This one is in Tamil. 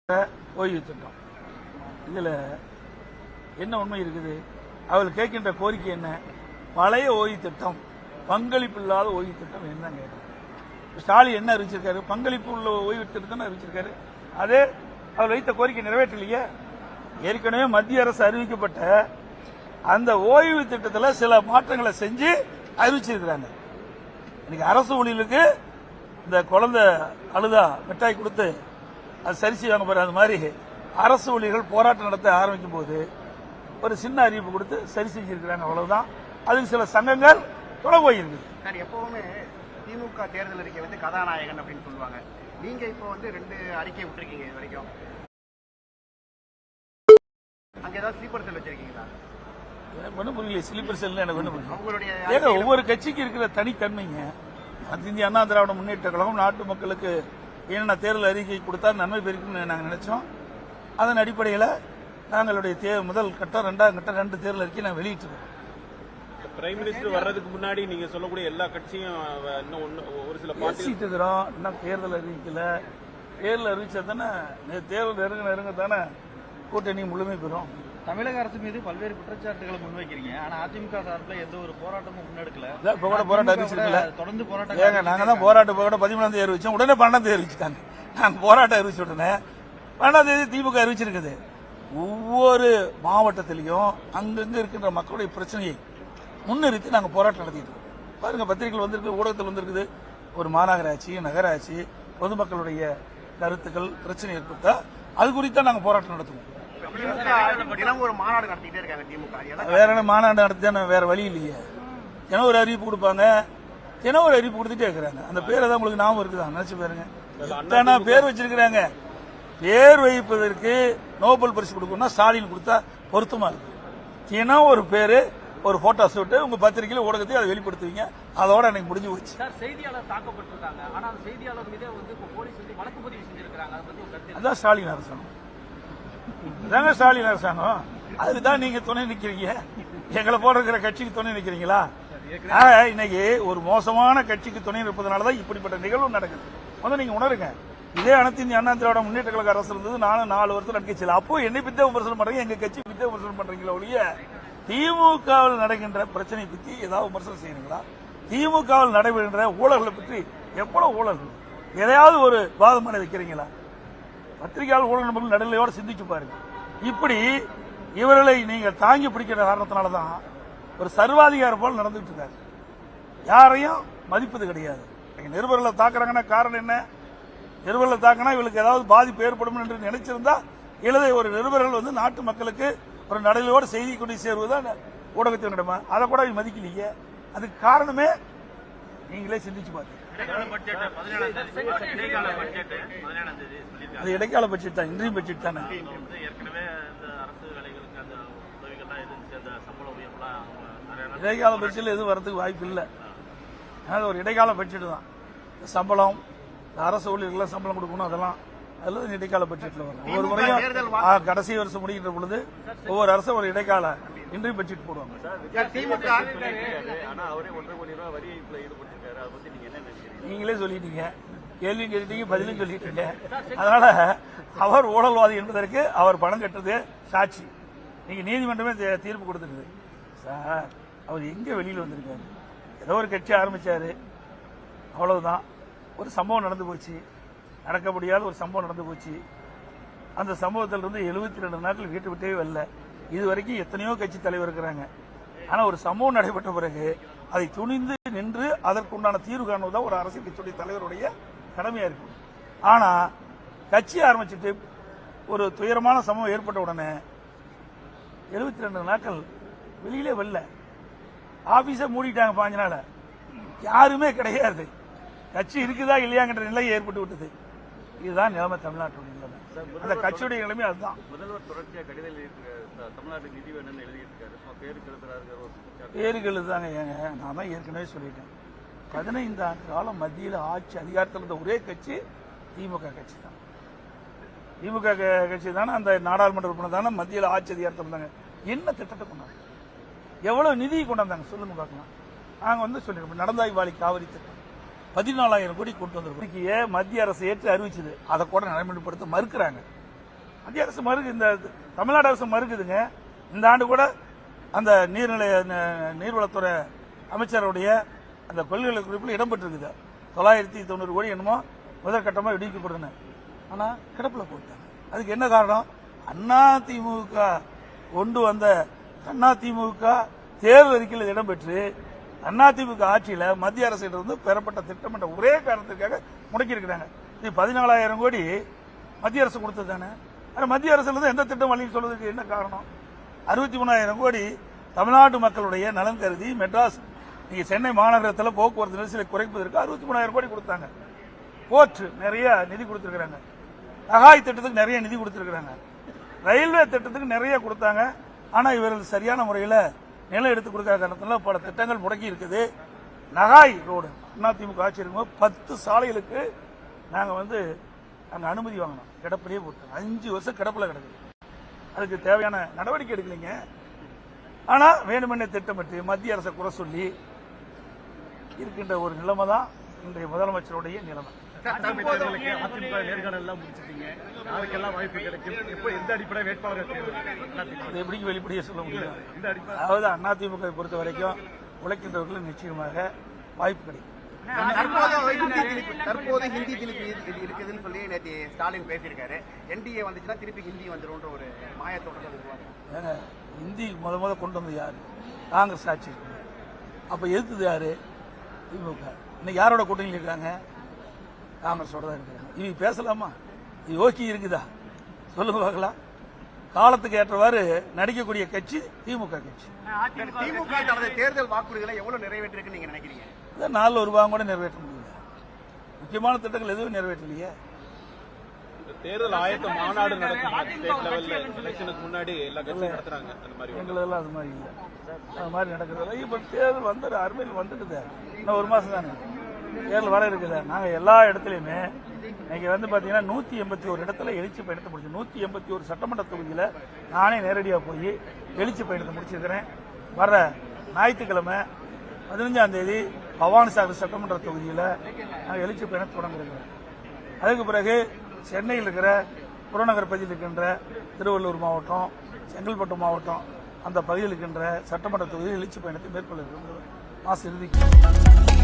ஓய்வு திட்டம் இதுல என்ன உண்மை இருக்குது? அவர்கள் கேட்கின்ற கோரிக்கை என்ன? பழைய ஓய்வு திட்டம், பங்களிப்பு இல்லாத ஓய்வு திட்டம் என்ன கேட்கிறேன். ஸ்டாலின் என்ன அறிவிச்சிருக்காரு? பங்களிப்பு உள்ள ஓய்வு திட்டம் அறிவிச்சிருக்காரு. அதே அவர் வைத்த கோரிக்கை நிறைவேற்றலையே. ஏற்கனவே மத்திய அரசு அறிவிக்கப்பட்ட அந்த ஓய்வு திட்டத்தில் சில மாற்றங்களை செஞ்சு அறிவிச்சிருக்கிறாங்க. இன்னைக்கு அரசு ஊழியர்களுக்கு இந்த குழந்தை அழுதா மிட்டாய் கொடுத்து அது சரி செய்வாங்க பாரு, அது மாதிரி அரசு ஊழியர்கள் போராட்டம் நடத்த ஆரம்பிக்கும் போது ஒரு சின்ன அறிவிப்பு கொடுத்து சரி செஞ்சிருக்கிறாங்க, அவ்வளவுதான். அதில் சில சங்கங்கள் தொலை போயிருக்குது. சார், எப்பவுமே திமுக தேர்தல் அறிக்கை வந்து கதாநாயகன் அப்படின்னு சொல்லுவாங்க. நீங்க இப்போ வந்து 2 அறிக்கை விட்டுருக்கீங்க இது வரைக்கும். அங்க ஏதாவது ஸ்லீப்பர் செல் வச்சிருக்கீங்களா? எனக்கு ஒன்றும் புரியல. ஸ்லீப்பர் செல் எனக்கு ஒன்றும் புரியல. ஒவ்வொரு கட்சிக்கு இருக்கிற தனித்தன்மைங்க. இந்திய அண்ணா திராவிட முன்னேற்ற கழகம் நாட்டு மக்களுக்கு என்னென்ன தேர்தல் அறிக்கை கொடுத்தா நன்மை பெருக்குன்னு நாங்கள் நினைச்சோம். அதன் அடிப்படையில் நாங்களுடைய முதல் கட்டம் 2ஆம் கட்டம் 2 தேர்தல் அறிக்கை நாங்கள் வெளியிட்டிருக்கோம். பிரைம் மினிஸ்டர் வர்றதுக்கு முன்னாடி நீங்க சொல்லக்கூடிய எல்லா கட்சியும் இன்னும் ஒரு சில பேசிட்டு இருக்கிறோம். இன்னும் தேர்தல் அறிவிக்கல. தேர்தல் அறிவிச்சா தானே தேர்தல் நெருங்க தானே கூட்டணி முழுமை பெறும். தமிழக அரசு மீது பல்வேறு குற்றச்சாட்டுகளை முன்வைக்கிறீங்க. ஆனா அதிமுக சார்பில் எந்த ஒரு போராட்டமும் முன்னெடுக்கல. இப்ப கூட போராட்டம் அறிவிச்சிருக்கல. தொடர்ந்து போராட்டம் ஏங்க, நாங்க தான் போராட்டம் 17ஆம் தேதி அறிவிச்சோம். உடனே 12ஆம் தேதி அறிவிச்சுட்டாங்க. நாங்க போராட்டம் அறிவிச்சு உடனே 12ஆம் தேதி திமுக அறிவிச்சிருக்குது. ஒவ்வொரு மாவட்டத்திலையும் அங்கங்க இருக்கின்ற மக்களுடைய பிரச்சனையை முன்னிறுத்தி நாங்க போராட்டம் நடத்திட்டு இருக்கோம். பாருங்க, பத்திரிகைகள் வந்திருக்கு, ஊடகத்தில் வந்திருக்குது. ஒரு மாநகராட்சி, நகராட்சி, பொதுமக்களுடைய கருத்துக்கள் பிரச்சனை ஏற்பட்டா அது குறித்தான் நாங்க போராட்டம் நடத்துவோம். ஒரு மாநாடு நடத்திட்டே இருக்காங்க திமுக. வேற என்ன மாநாடு நடத்தி வேற வழி இல்லையே. தினம் ஒரு அறிவிப்பு கொடுப்பாங்க, தினம் ஒரு அறிவிப்பு கொடுத்துட்டே இருக்கிறாங்க. அந்த பேர் தான் உங்களுக்கு ஞாபகம் இருக்குதா? நினைச்சு பாருங்க, எத்தனை பேர் வச்சிருக்கிறாங்க. பேர் வைப்பதற்கு நோபல் பரிசு கொடுக்கணும்னா ஸ்டாலின் கொடுத்தா பொருத்தமா இருக்கு. தினம் ஒரு பேரு, ஒரு போட்டோ ஷூட் உங்க பத்திரிகையில ஊடகத்தையும் அதை வெளிப்படுத்துவீங்க. அதோட எனக்கு முடிஞ்சு போச்சு. செய்தியாளர் தாக்கப்பட்டிருக்காங்க. ஆனா அந்த செய்தியாளர் மீது வந்து போலீஸ் வந்து வழக்கு பதிவு செஞ்சிருக்காங்க. அதான் ஸ்டாலின் அரசாங்கம். அதாங்க ஸ்டாலின் அரசாங்கம். அதுதான் நீங்க துணை நிக்கிறீங்க. எங்களை போட இருக்கிற கட்சிக்கு துணை நிக்கிறீங்களா? இன்னைக்கு ஒரு மோசமான கட்சிக்கு துணை இருப்பதனாலதான் இப்படிப்பட்ட நிகழ்வு நடக்குது. வந்து நீங்க உணருங்க. இதே அனைத்து இந்திய அண்ணா திராவிட முன்னேற்ற கழக அரசு இருந்தது. நானும் 4 வருஷம் நடிக்கல. அப்போ என்னை பித்தே விமர்சனம் பண்றீங்க, எங்க கட்சி பித்தே விமர்சனம் பண்றீங்களா ஒழிய திமுகவில் நடக்கின்ற பிரச்சனை பற்றி ஏதாவது விமர்சனம் செய்யறீங்களா? திமுகவில் நடைபெறுகின்ற ஊழல்களை பற்றி எவ்வளவு ஊழல்கள் எதையாவது ஒரு வாதம் பண்ண வைக்கிறீங்களா? பத்திரிகையாளர் ஊழல் நபர்கள் நடுநிலையோடு சிந்திச்சு பாருங்க. இப்படி இவர்களை நீங்க தாங்கி பிடிக்கிற காரணத்தினாலதான் ஒரு சர்வாதிகாரம் போல் நடந்துட்டு இருக்காரு. யாரையும் மதிப்பது கிடையாது. நிருபர்களை தாக்குறாங்கன்னா காரணம் என்ன? நிருபர்களை தாக்கினா இவளுக்கு ஏதாவது பாதிப்பு ஏற்படும் என்று நினைச்சிருந்தா ஒரு நிருபர்கள் வந்து நாட்டு மக்களுக்கு ஒரு நடுநிலையோடு செய்தி கொண்டு சேருவதுதான் ஊடகத்தின் இடமா. அதை கூட மதிக்கலையே. அதுக்கு காரணமே நீங்களே சிந்திச்சு பாருங்க. அது இடைக்கால பட்ஜெட் தான், இன்றைய பட்ஜெட் தானே. இடைக்கால பட்ஜெட்ல எதுவும் வரதுக்கு வாய்ப்பு இல்லை. அது ஒரு இடைக்கால பட்ஜெட் தான். சம்பளம், அரசு ஊழியர்கள் சம்பளம் கொடுக்கணும், அதெல்லாம் அதுல இடைக்கால பட்ஜெட்ல வரும். ஒவ்வொரு முறையும் கடைசி வருஷம் முடிக்கின்ற பொழுது ஒவ்வொரு அரசும் ஒரு இடைக்கால இன்றைய பட்ஜெட் போடுவாங்க. நீங்களே சொல்லிட்டீங்க, கேள்வி கேட்டீங்க, பதிலும் சொல்லிட்டீங்க. அதனால அவர் ஊழல்வாதி என்பதற்கு அவர் பணம் கட்டுறது சாட்சி. நீங்க நீதிமன்றமே தீர்ப்பு கொடுத்துருது. சார், அவர் எங்க வெளியில் வந்திருக்காரு? ஏதோ ஒரு கட்சி ஆரம்பிச்சாரு, அவ்வளவுதான். ஒரு சம்பவம் நடந்து போச்சு, நடக்க முடியாத ஒரு சம்பவம் நடந்து போச்சு. அந்த சம்பவத்திலிருந்து 72 நாட்கள் வீட்டு விட்டே வரல. இது வரைக்கும் எத்தனையோ கட்சி தலைவர் இருக்கிறாங்க. ஆனா ஒரு சம்பவம் நடைபெற்ற பிறகு அதை துணிந்து நின்று அதற்குண்டான தீர்வு காணுவதுதான் ஒரு அரசியல் கட்சியுடைய தலைவருடைய கடமையா இருக்கு. ஆனா கட்சி ஆரம்பிச்சுட்டு ஒரு துயரமான சம்பவம் ஏற்பட்ட உடனே 72 நாட்கள் வெளியிலே வரல. ஆபீஸை மூடிட்டாங்க 5 நாள். யாருமே கிடையாது. கட்சி இருக்குதா இல்லையாங்கிற நிலை ஏற்பட்டு விட்டது. இதுதான் நிலைமை, தமிழ்நாட்டுடைய நிலைமை. அந்த கட்சியுடைய நிலைமை அதுதான். முதல்வர் தொடர்ச்சியாக கடிதம் தமிழ்நாட்டுக்கு நிதி வேணும்னு எழுதியிருக்காரு. பேருக்கு எழுதுதாங்க. ஏங்க, நான் தான் ஏற்கனவே சொல்லிட்டேன். 15 ஆண்டு காலம் மத்தியில் ஆட்சி அதிகாரத்தில் இருந்த ஒரே கட்சி திமுக கட்சி தான். திமுக கட்சி தானே அந்த நாடாளுமன்ற உறுப்பினர் தானே மத்தியில் ஆட்சி அதிகாரத்தில் இருந்தாங்க. என்ன திட்டத்தை கொண்டாங்க? எவ்வளவு நிதியை கொண்டாந்தாங்க சொல்லுங்க பார்க்கலாம். நாங்க வந்து சொல்லிருக்கோம். நடந்தாய் வாழி காவிரி திட்டம் 14,000 கோடி கொண்டு வந்திருக்கோம். மத்திய அரசு ஏற்று அறிவிச்சது. அதை கூட நடைமுறைப்படுத்த மறுக்கிறாங்க. மத்திய அரசு இந்த தமிழ்நாடு அரசு மறுக்குதுங்க. இந்த ஆண்டு கூட அந்த நீர்வளத்துறை அமைச்சருடைய அந்த கொள்கை குறிப்பில் இடம்பெற்றிருக்குது. 990 கோடி என்னமோ முதற்கட்டமாக விடுவிக்கப்படுதுன்னு. ஆனா கிடப்பில் போட்டாங்க. அதுக்கு என்ன காரணம்? அதிமுக கொண்டு வந்த அதிமுக தேர்தல் அறிக்கையில் இடம்பெற்று அதிமுக ஆட்சியில் மத்திய அரசிடமிருந்து பெறப்பட்ட திட்டம் என்ற ஒரே காரணத்திற்காக முடக்கி இருக்கிறாங்க. இது 14,000 கோடி மத்திய அரசு கொடுத்தது தானே. மத்திய அரசுல இருந்து எந்த திட்டம் வழி சொல்றதுக்கு என்ன காரணம்? 63,000 கோடி தமிழ்நாட்டு மக்களுடைய நலன் கருதி மெட்ராஸ் நீங்க சென்னை மாநகரத்தில் போக்குவரத்து நெரிசலை குறைப்பதற்கு 63,000 கோடி கொடுத்தாங்க. போர்ட் நிறைய நிதி கொடுத்திருக்கிறாங்க. நகாய் திட்டத்துக்கு நிறைய நிதி கொடுத்திருக்கிறாங்க. ரயில்வே திட்டத்துக்கு நிறைய கொடுத்தாங்க. ஆனா இவர்கள் சரியான முறையில் நிலம் எடுத்து கொடுக்காத காரணத்தினால பல திட்டங்கள் முடக்கி இருக்குது. நகாய் ரோடு அதிமுக ஆட்சி இருக்கும்போது 10 சாலைகளுக்கு நாங்க அங்க அனுமதி வாங்கணும். கிடப்பிலேயே போட்டு 5 வருஷம் கிடப்பில் கிடக்குது. அதுக்கு தேவையான நடவடிக்கை எடுக்கலைங்க. ஆனா வேணுமென்னே திட்டமிட்டு மத்திய அரசை குறை சொல்லி இருக்கின்ற ஒரு நிலைமை தான் இன்றைய முதலமைச்சருடைய நிலைமை. அதிமுக நேர்காணலாம் முடிச்சிட்டீங்க. யாருக்கெல்லாம் வாய்ப்பு கிடைக்கும்? எப்போ எந்த அடிப்படை வேட்பாளர் எப்படி வெளிப்படையே சொல்ல முடியும்? அதாவது அதிமுக பொறுத்த வரைக்கும் உழைக்கின்றவர்களுக்கு நிச்சயமாக வாய்ப்பு கிடைக்கும். தற்போது ஹிந்தி திணிப்பு இருக்குதுன்னு சொல்லி நேற்று ஸ்டாலின் பேசியிருக்காரு. என்டிஏ வந்துச்சுன்னா திருப்பி ஹிந்தி வந்துடும் ஒரு மாயத்தோட. ஹிந்தி முத கொண்டு வந்தது யாரு? காங்கிரஸ் ஆட்சி. அப்ப எதிர்த்தது யாரு? திமுக. இன்னைக்கு யாரோட கூட்டணியில் இருக்காங்க? காங்கிரஸோட தான் இருக்காங்க. இவங்க பேசலாமா? யோகி இருக்குதா? சொல்லுங்க பார்க்கலாம். காலத்துக்கு ஏற்றவாறு நடிக்கக்கூடிய கட்சி திமுக கட்சி. திமுக தனது தேர்தல் வாக்குறுதிகளை எவ்வளவு நிறைவேற்றிருக்கு நீங்க நினைக்கிறீங்க? 4 ரூபாய் கூட நிறைவேற்ற முடியல. முக்கியமான திட்டங்கள் எதுவும் நிறைவேற்றலையே. தேர்தல் ஆயத்த மாநாடு நடக்கும் ஸ்டேட் லெவல்ல எலெக்ஷனுக்கு முன்னாடி எல்லா கட்சியும் நடத்துறாங்க. அந்த மாதிரி எங்களெல்லாம் அது மாதிரி இல்லை. அது மாதிரி நடக்கிறது. இப்ப தேர்தல் அருமையில் வந்துட்டுது. இன்னும் 1 மாசம் தானே தேர்தல் வர இருக்குது. நாங்க எல்லா இடத்துலயுமே இன்னைக்கு பாத்தீங்கன்னா 181 இடத்துல எழுச்சி பயணத்தை முடிச்சு 181 சட்டமன்ற தொகுதியில நானே நேரடியாக போய் எழுச்சி பயணத்தை முடிச்சிருக்கிறேன். வர்ற ஞாயிற்றுக்கிழமை 15ஆம் தேதி பவானிசாகர் சட்டமன்ற தொகுதியில் நாங்கள் எழுச்சி பயணத்தை தொடங்கிருக்கிறோம். அதுக்கு பிறகு சென்னையில் இருக்கிற புறநகர் பகுதியில் இருக்கின்ற திருவள்ளூர் மாவட்டம், செங்கல்பட்டு மாவட்டம் அந்த பகுதியில் இருக்கின்ற சட்டமன்ற தொகுதியில் எழுச்சி பயணத்தை மேற்கொள்ள இருக்கிறோம். மாச இறுதிக்கு